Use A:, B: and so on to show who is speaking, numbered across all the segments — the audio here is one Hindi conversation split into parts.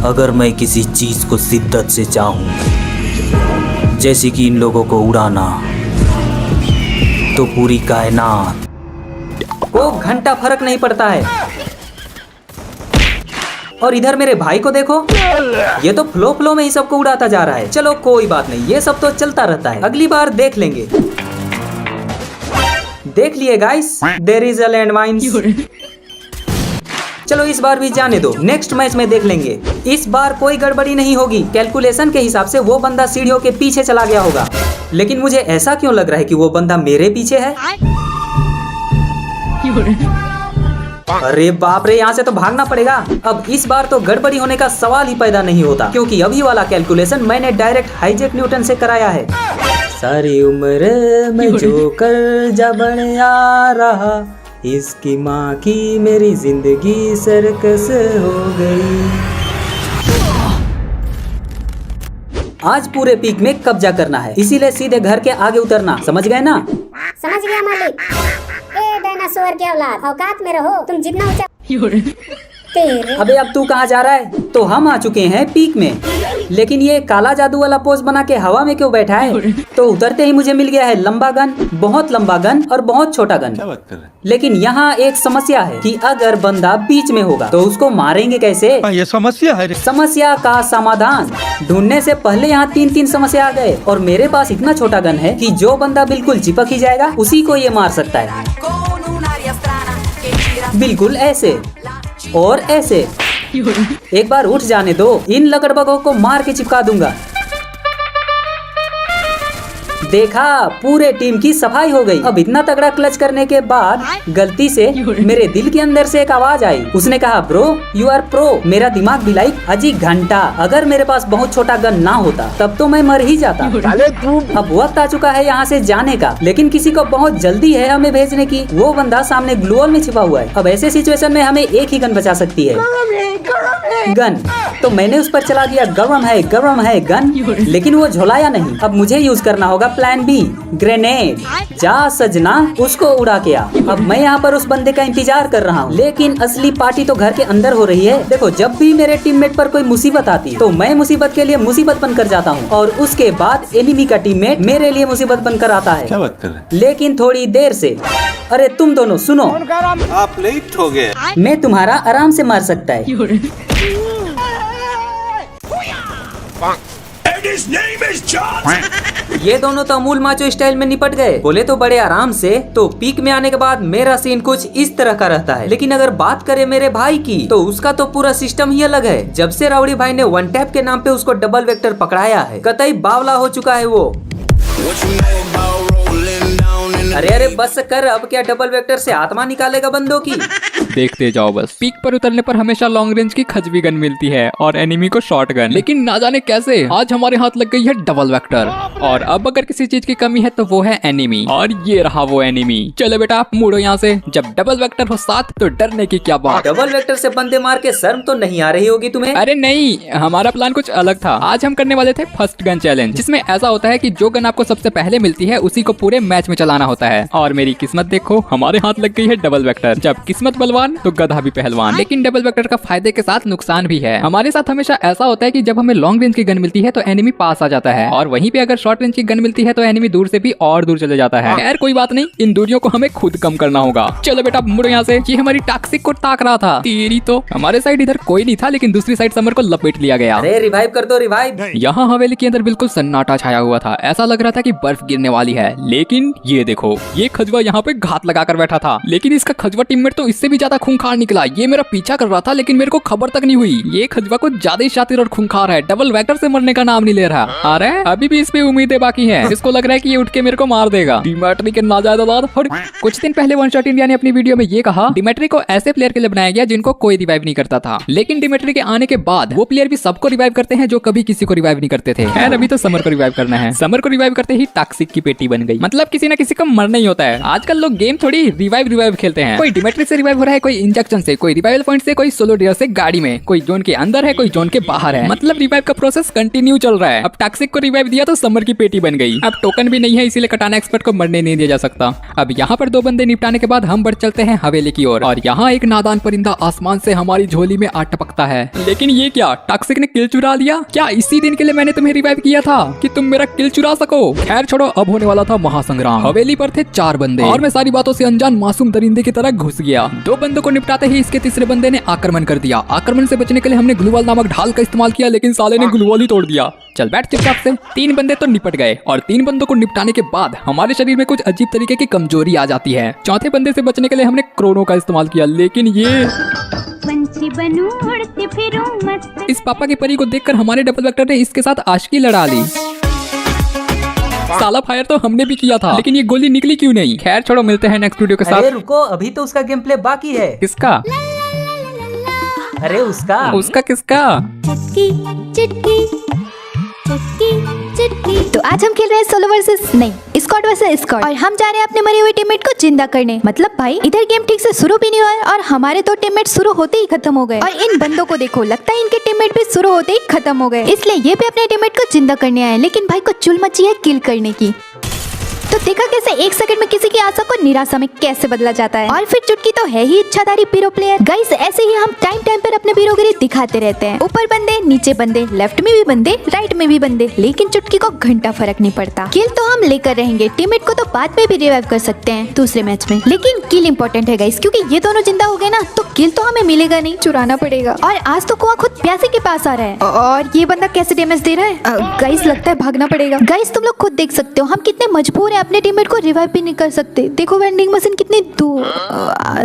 A: अगर मैं किसी चीज को शिद्दत से चाहूं, जैसे कि इन लोगों को उड़ाना, तो पूरी कायनात को घंटा फर्क नहीं पड़ता है। और इधर मेरे भाई को देखो, ये तो फ्लो में ही सबको उड़ाता जा रहा है। चलो कोई बात नहीं, ये सब तो चलता रहता है, अगली बार देख लेंगे। देख लिए guys, there is a land mines. चलो इस बार भी जाने दो, नेक्स्ट मैच में देख लेंगे। इस बार कोई गड़बड़ी नहीं होगी। कैलकुलेशन के हिसाब से वो बंदा सीढ़ियों के पीछे चला गया होगा, लेकिन मुझे ऐसा क्यों लग रहा है कि वो बंदा मेरे पीछे है। अरे बाप रे, यहाँ से तो भागना पड़ेगा। अब इस बार तो गड़बड़ी होने का सवाल ही पैदा नहीं होता, क्योंकि अभी वाला कैलकुलेशन मैंने डायरेक्ट हाईजैक न्यूटन से कराया है। सारी उम्र में जो कर्जा बन आ रहा, इसकी माँ की मेरी जिंदगी सर्कस हो गई। आज पूरे पीक में कब्जा करना है, इसीलिए सीधे घर के आगे उतरना, समझ गए ना?
B: समझ गया मालिक। ए डायनासोर के औलाद, औकात में रहो, तुम जितना ऊंचा तेरे।
A: अबे अब तू कहाँ जा रहा है? तो हम आ चुके हैं पीक में, लेकिन ये काला जादू वाला पोज बना के हवा में क्यों बैठा है? तो उतरते ही मुझे मिल गया है लंबा गन, बहुत लंबा गन और बहुत छोटा गन।
C: क्या बात कर रहे हैं?
A: लेकिन यहाँ एक समस्या है कि अगर बंदा बीच में होगा तो उसको मारेंगे कैसे?
C: ये समस्या है।
A: समस्या का समाधान ढूंढने से पहले यहाँ 3 समस्या आ गए, और मेरे पास इतना छोटा गन है कि जो बंदा बिल्कुल चिपक ही जाएगा उसी को ये मार सकता है। बिल्कुल ऐसे और ऐसे। एक बार उठ जाने दो, इन लकड़बगों को मार के चिपका दूंगा। देखा, पूरे टीम की सफाई हो गई। अब इतना तगड़ा क्लच करने के बाद गलती से मेरे दिल के अंदर से एक आवाज आई, उसने कहा ब्रो यू आर प्रो। मेरा दिमाग भी लाइक अजी घंटा। अगर मेरे पास बहुत छोटा गन ना होता तब तो मैं मर ही जाता। अब वक्त आ चुका है यहाँ से जाने का, लेकिन किसी को बहुत जल्दी है हमें भेजने की। वो बंदा सामने ग्लू वॉल में छिपा हुआ है। अब ऐसे सिचुएशन में हमें एक ही गन बचा सकती है, गन। तो मैंने उस पर चला दिया गरम है गन, लेकिन वो झोलाया नहीं। अब मुझे यूज करना होगा प्लान बी, ग्रेनेड। जा सजना, उसको उड़ा के आ। अब मैं यहाँ पर उस बंदे का इंतजार कर रहा हूँ, लेकिन असली पार्टी तो घर के अंदर हो रही है। देखो, जब भी मेरे टीममेट पर कोई मुसीबत आती तो मैं मुसीबत के लिए मुसीबत बनकर जाता हूँ, और उसके बाद एनिमी का टीममेट मेरे लिए मुसीबत बनकर आता है।
C: क्या बात कर रहे हैं?
A: लेकिन थोड़ी देर से। अरे तुम दोनों सुनो,
C: आप लेट हो गए।
A: मैं तुम्हारा आराम से मार सकता है। ये दोनों तो अमूल माचो स्टाइल में निपट गए, बोले तो बड़े आराम से। तो पीक में आने के बाद मेरा सीन कुछ इस तरह का रहता है। लेकिन अगर बात करें मेरे भाई की, तो उसका तो पूरा सिस्टम ही अलग है। जब से राउडी भाई ने वन टैप के नाम पे उसको डबल वेक्टर पकड़ाया है, कतई बावला हो चुका है वो। अरे बस कर, अब क्या डबल वेक्टर से आत्मा निकालेगा बंदों की?
D: देखते जाओ बस। पीक पर उतरने पर हमेशा लॉन्ग रेंज की खजवी गन मिलती है और एनिमी को शॉर्ट गन, लेकिन ना जाने कैसे आज हमारे हाथ लग गई है डबल वेक्टर। और अब अगर किसी चीज की कमी है तो वो है एनिमी, और ये रहा वो एनिमी। चलो बेटा आप मुड़ो यहाँ से। जब डबल वेक्टर हो साथ तो डरने की क्या बात।
A: डबल वेक्टर से बंदे मार के शर्म तो नहीं आ रही होगी तुम्हें?
D: अरे नहीं, हमारा प्लान कुछ अलग था। आज हम करने वाले थे फर्स्ट गन चैलेंज, जिसमें ऐसा होता है कि जो गन आपको सबसे पहले मिलती है उसी को पूरे मैच में चलाना होता है। और मेरी किस्मत देखो, हमारे हाथ लग गई है डबल वेक्टर। जब किस्मत बलवान तो गधा भी पहलवान। लेकिन डबल वेक्टर का फायदे के साथ नुकसान भी है। हमारे साथ हमेशा ऐसा होता है कि जब हमें लॉन्ग रेंज की गन मिलती है तो एनिमी पास आ जाता है, और वहीं पे अगर शॉर्ट रेंज की गन मिलती है तो एनिमी दूर से भी और दूर चले जाता है। खैर कोई बात नहीं, इन दूरियों को हमें खुद कम करना होगा। चलो बेटा मुड़ो यहाँ से। ये हमारी टॉक्सिक को ताक रहा था। तेरी तो हमारे साइड इधर कोई नहीं था, लेकिन दूसरी साइड समर को लपेट लिया गया।
A: अरे रिवाइव कर दो, रिवाइव।
D: यहाँ हवेली के अंदर बिल्कुल सन्नाटा छाया हुआ था। ऐसा लग रहा था कि बर्फ गिरने वाली है। लेकिन ये देखो, ये खजवा यहाँ पे घात लगाकर बैठा था, लेकिन इसका खजवा टीममेट तो इससे भी ज्यादा खूंखार निकला। ये मेरा पीछा कर रहा था, लेकिन मेरे को खबर तक नहीं हुई। ये खजवा कुछ ज्यादा ही शातिर और खूंखार है, डबल वेक्टर से मरने का नाम नहीं ले रहा। अरे अभी भी इस पे उम्मीदें बाकी हैं। इसको लग रहा है कि ये उठ के मेरे को मार देगा। डिमेट्री के नाजायज औलाद। कुछ दिन पहले वन शॉट इंडिया ने अपनी वीडियो में ये कहा, डिमेट्री को ऐसे प्लेयर के लिए बनाया गया जिनको कोई रिवाइव नहीं करता था। लेकिन डिमेट्री के आने के बाद वो प्लेयर भी सबको रिवाइव करते हैं जो कभी किसी को रिवाइव नहीं करते थे। खैर अभी तो समर को रिवाइव करना है। समर को रिवाइव करते ही टॉक्सिक की पेटी बन गई। मतलब किसी न किसी को मरना ही होता है। आजकल लोग गेम थोड़ी रिवाइव खेलते हैं। कोई डिमेट्री से रिवाइव हो रहा है, कोई इंजेक्शन से, कोई रिवाइवल पॉइंट से, कोई सोलो डियर से गाड़ी में, कोई जोन के अंदर है, कोई जोन के बाहर है। मतलब रिवाइव का प्रोसेस कंटिन्यू चल रहा है। अब टॉक्सिक को रिवाइव दिया तो समर की पेटी बन गई। अब टोकन भी नहीं है, इसीलिए कटाना एक्सपर्ट को मरने नहीं दिया जा सकता। अब यहाँ पर 2 बंदे निपटाने के बाद हम बढ़ चलते हैं हवेली की ओर और यहाँ एक नादान परिंदा आसमान से हमारी झोली में आ टपकता है। लेकिन ये क्या, टॉक्सिक ने किल चुरा लिया क्या? इसी दिन के लिए मैंने तुम्हें रिवाइव किया था कि तुम मेरा किल चुरा सको। खैर छोड़ो, अब होने वाला था महासंग्राम। हवेली पर थे 4 बंदे और मैं सारी बातों से अनजान मासूम दरिंदे की तरह घुस गया। 2 बंदों को निपटाते ही इसके तीसरे बंदे ने आक्रमण कर दिया। आक्रमण से बचने के लिए हमने ग्लूवाल नामक ढाल का इस्तेमाल किया, लेकिन साले ने ग्लूवाल ही तोड़ दिया। चल बैठ चुपचाप से। 3 बंदे तो निपट गए और 3 बंदों को निपटाने के बाद हमारे शरीर में कुछ अजीब तरीके की कमजोरी आ जाती है। चौथे बंदे से बचने के लिए हमने क्रोनो का इस्तेमाल किया, लेकिन ये इस पापा की परी को देखकर हमारे डबल वेक्टर ने इसके साथ आशिकी लड़ा ली। साला फायर तो हमने भी किया था, लेकिन ये गोली निकली क्यों नहीं? खैर छोड़ो, मिलते हैं नेक्स्ट वीडियो के साथ।
A: अरे रुको, अभी तो उसका गेम प्ले बाकी है।
D: किसका?
A: अरे उसका
D: किसका?
E: तो आज हम खेल रहे हैं सोलो वर्सेस नहीं, स्क्वाड वर्सेस स्क्वाड, और हम जा रहे हैं अपने मरे हुए टीममेट को जिंदा करने। मतलब भाई इधर गेम ठीक से शुरू भी नहीं हुआ है और हमारे 2 टीममेट शुरू होते ही खत्म हो गए। और इन बंदों को देखो, लगता है इनके टीममेट भी शुरू होते ही खत्म हो गए, इसलिए ये भी अपने टीममेट को जिंदा करने आए। लेकिन भाई को चुल मची है किल करने की। तो देखा कैसे 1 सेकंड में किसी की आशा को निराशा में कैसे बदला जाता है। और फिर चुटकी तो है ही इच्छाधारी पीरो प्लेयर। गाइस ऐसे ही हम टाइम पर अपने पीरोगिरी दिखाते रहते हैं। ऊपर बंदे, नीचे बंदे, लेफ्ट में भी बंदे, राइट में भी बंदे, लेकिन चुटकी को घंटा फर्क नहीं पड़ता। किल तो हम लेकर रहेंगे, टीममेट को तो बाद में भी रिवाइव कर सकते हैं दूसरे मैच में, लेकिन किल इंपॉर्टेंट है गाइस, क्योंकि ये दोनों जिंदा हो गए ना तो किल तो हमें मिलेगा नहीं, चुराना पड़ेगा। और आज तो कुआं खुद प्यासे के पास आ रहा है और ये बंदा कैसे डैमेज दे रहा है। गाइस लगता है भागना पड़ेगा। गाइस तुम लोग खुद देख सकते हो हम कितने मजबूर है, अपने टीममेट को रिवाइव भी नहीं कर सकते। देखो वेंडिंग मशीन कितनी दूर,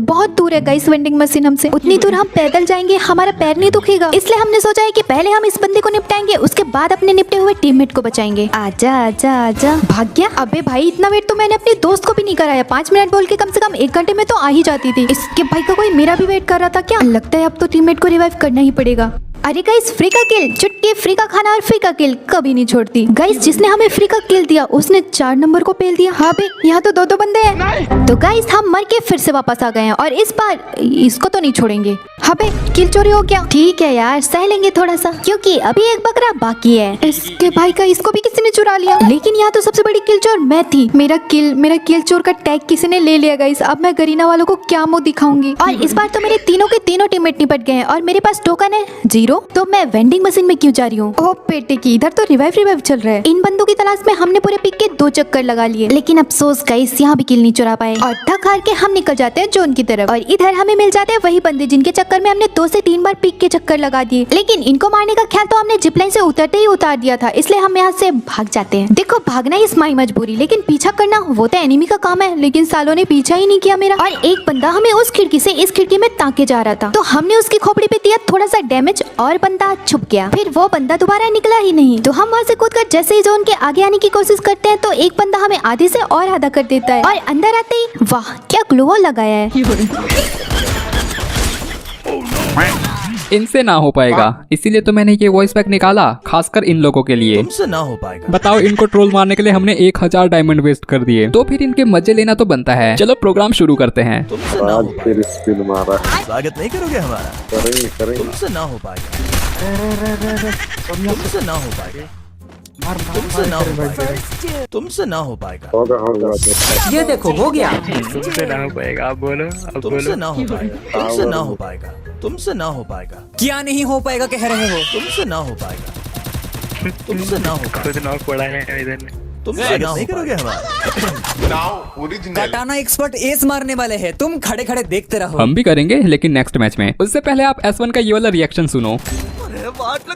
E: बहुत दूर है गाइस वेंडिंग मशीन हमसे। उतनी दूर हम पैदल जाएंगे, हमारा पैर नहीं दुखेगा। इसलिए हमने सोचा है कि पहले हम इस बंदे को निपटाएंगे, उसके बाद अपने निपटे हुए टीममेट को बचाएंगे। आजा आजा आजा। भाग गया? अबे भाई इतना वेट तो मैंने अपने दोस्त को भी नहीं कराया। 5 मिनट बोल के कम से कम 1 घंटे में तो आ ही जाती थी। इसके भाई का कोई मेरा भी वेट कर रहा था क्या? लगता है अब तो टीममेट को रिवाइव करना ही पड़ेगा। अरे गाइस फ्री का किल, चुटकी फ्री का खाना और फ्री का किल कभी नहीं छोड़ती। गाइस जिसने हमें फ्री का किल दिया उसने 4 नंबर को पेल दिया। हाँ बे यहाँ तो 2 बंदे हैं। तो गाइस हम मर के फिर से वापस आ गए हैं और इस बार इसको तो नहीं छोड़ेंगे। हाँ बे किल चोरी हो गया। ठीक है यार सह लेंगे थोड़ा सा, क्योंकि अभी एक बकरा बाकी है। इसके भाई का इसको भी किसी ने चुरा लिया, लेकिन यहाँ तो सबसे बड़ी किल चोर मैं थी। मेरा किल चोर का टैग किसी ने ले लिया गाइस। अब मैं गरीना वालों को क्या मुंह दिखाऊंगी। और इस बार तो मेरे तीनों के तीनों टीममेट निपट गए हैं और मेरे पास टोकन है 0। तो मैं वेंडिंग मशीन में क्यों जा रही हूँ? ओ पेटे की, इधर तो रिवाइव चल रहा है। इन बंदों की तलाश में हमने पूरे पिक के 2 चक्कर लगा लिए, लेकिन अफसोस गाइस यहाँ भी किल नहीं चुरा पाए और थक हार के हम निकल जाते हैं जोन की तरफ। और इधर हमें मिल जाते हैं वही बंदे जिनके चक्कर में हमने 2 से 3 बार पिक के चक्कर लगा दिए। लेकिन इनको मारने का ख्याल तो हमने जिपलाइन से उतरते ही उतार दिया था, इसलिए हम यहाँ से भाग जाते हैं। देखो भागना ही स्माई मजबूरी, लेकिन पीछा करना वो तो एनिमी का काम है। लेकिन सालों ने पीछा ही नहीं किया मेरा। और एक बंदा हमें उस खिड़की से इस खिड़की में ताके जा रहा था, तो हमने उसकी खोपड़ी पे दिया थोड़ा सा डैमेज और बंदा छुप गया। फिर वो बंदा दोबारा निकला ही नहीं, तो हम वहाँ से कूदकर जैसे ही जोन के आगे आने की कोशिश करते हैं तो एक बंदा हमें आधे से और आधा कर देता है और अंदर आते ही वाह क्या ग्लो वॉल लगाया है।
D: इनसे ना हो पाएगा, इसीलिए तो मैंने ये वॉइस पैक निकाला खासकर इन लोगों के लिए।
C: तुमसे ना हो पाएगा।
D: बताओ इनको ट्रोल मारने के लिए हमने 1000 डायमंड वेस्ट कर दिए, तो फिर इनके मजे लेना तो बनता है। चलो प्रोग्राम शुरू करते हैं।
C: तुमसे ना हो पाएगा। स्वागत नहीं करोगे हमारा? करेंगे। तुमसे ना हो पाएगा। तुमसे ना हो पाएगा। तुमसे ना हो पाएगा। तुमसे ना हो पाएगा।
A: ये देखो हो गया।
F: तुमसे ना हो पाएगा। आप बोलो।
C: तुमसे ना हो पाएगा। तुमसे ना हो पाएगा। तुमसे ना हो पाएगा।
G: क्या नहीं हो पाएगा कह रहे हो?
C: तुमसे ना हो पाएगा। तुमसे ना हो पाएगा।
F: खुद नॉक पड़ा है इधर।
C: तुमसे ना नहीं करोगे हमारा?
G: कटाना एक्सपर्ट एस मारने वाले हैं, तुम खड़े खड़े देखते रहो।
D: हम भी करेंगे लेकिन नेक्स्ट मैच में। उससे पहले आप S1 का ये वाला रिएक्शन सुनो।
F: अरे वाट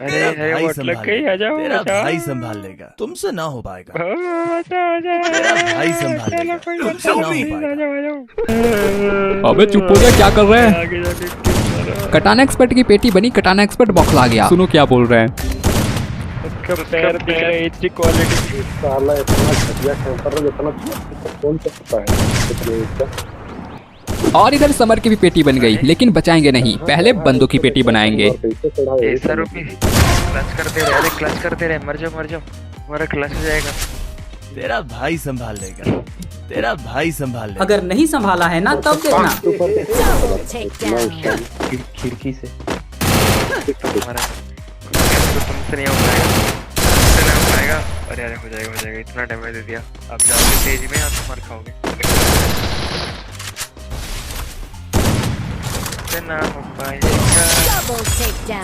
F: लग गई, आ जाओ।
C: तेरा भाई संभाल लेगा। तुमसे ना हो पाएगा। तेरा भाई संभाल लेगा। तुमसे ना हो पाएगा।
D: अबे चुप हो जा, क्या कर रहे हैं? कटाना एक्सपर्ट की पेटी बनी, कटाना एक्सपर्ट बौखला गया। सुनो क्या बोल रहे हैं।
F: पैर दिख रहा है, HD क्वालिटी।
H: साला इतना घटिया कैंपर है, इतना कौन सकता है?
D: और इधर समर की भी पेटी बन गई, लेकिन बचाएंगे नहीं, पहले बंदों की पेटी बनाएंगे।
F: ₹10 क्लच करते रहे, अरे क्लच करते रहे। मर जाओ हमारा क्लच हो जाएगा।
C: तेरा भाई संभाल लेगा, तेरा भाई संभाल लेगा।
A: अगर नहीं संभाला है ना तब देखना।
H: खिड़की से
F: हमारा तो तुमसे नहीं हो पाएगा, तुमसे नहीं हो पाएगा। अरे अरे हो जाएगा, इतना डैमेज दे दिया। आप जाओगे तेज में, आप मार खाओगे। ना हो पाएगा।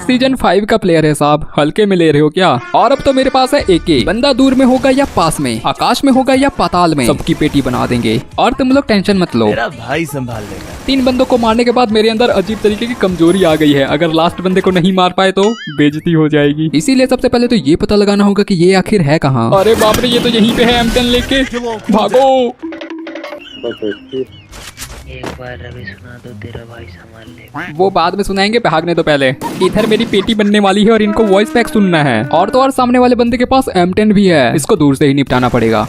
D: सीजन 5 का प्लेयर है साहब, हल्के में ले रहे हो क्या? और अब तो मेरे पास है AK। बंदा दूर में होगा या पास में, आकाश में होगा या पाताल में, सबकी पेटी बना देंगे। और तुम लोग टेंशन मत लो,
C: तेरा भाई संभाल लेगा।
D: 3 बंदों को मारने के बाद मेरे अंदर अजीब तरीके की कमजोरी आ गई है। अगर लास्ट बंदे को नहीं मार पाए तो बेइज्जती हो जाएगी। इसीलिए सबसे पहले तो ये पता लगाना होगा कि ये आखिर है कहाँ। अरे बाप रे, ये तो यहीं पे है। M10 लेके भागो।
I: एक बार रवि सुना दो, तेरा भाई संभाल ले।
D: वो बाद में सुनाएंगे, भागने तो पहले। इधर मेरी पेटी बनने वाली है और इनको वॉइस पैक सुनना है। और तो और सामने वाले बंदे के पास M10 भी है, इसको दूर से ही निपटाना पड़ेगा।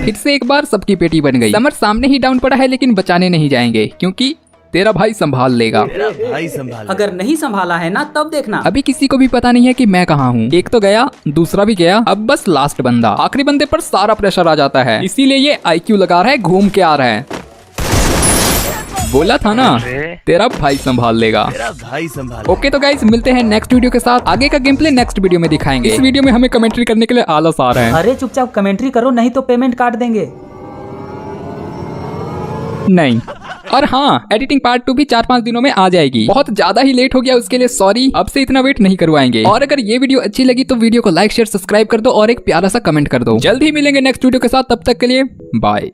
D: फिर से एक बार सबकी पेटी बन गई। समर सामने ही डाउन पड़ा है लेकिन बचाने नहीं जाएंगे क्योंकि तेरा भाई संभाल लेगा।
C: तेरा भाई संभाल।
A: अगर नहीं संभाला है ना तब देखना।
D: अभी किसी को भी पता नहीं है कि मैं कहाँ हूँ। एक तो गया, दूसरा भी गया, अब बस लास्ट बंदा। आखिरी बंदे पर सारा प्रेशर आ जाता है, इसीलिए ये IQ लगा रहा है, घूम के आ रहा है। बोला था ना, तेरा भाई संभाल लेगा।
C: तेरा भाई संभाल।
D: ओके तो गाइस, मिलते हैं नेक्स्ट वीडियो के साथ। आगे का गेम प्ले नेक्स्ट वीडियो में दिखाएंगे। इस वीडियो में हमें कमेंट्री करने के लिए आलस आ रहा है।
A: अरे चुपचाप कमेंट्री करो, नहीं तो पेमेंट काट देंगे।
D: नहीं, और हाँ, एडिटिंग पार्ट 2 भी 4-5 दिनों में आ जाएगी। बहुत ज्यादा ही लेट हो गया, उसके लिए सॉरी। अब से इतना वेट नहीं करवाएंगे। और अगर ये वीडियो अच्छी लगी तो वीडियो को लाइक, शेयर, सब्सक्राइब कर दो और एक प्यारा सा कमेंट कर दो। जल्द ही मिलेंगे नेक्स्ट वीडियो के साथ, तब तक के लिए बाय।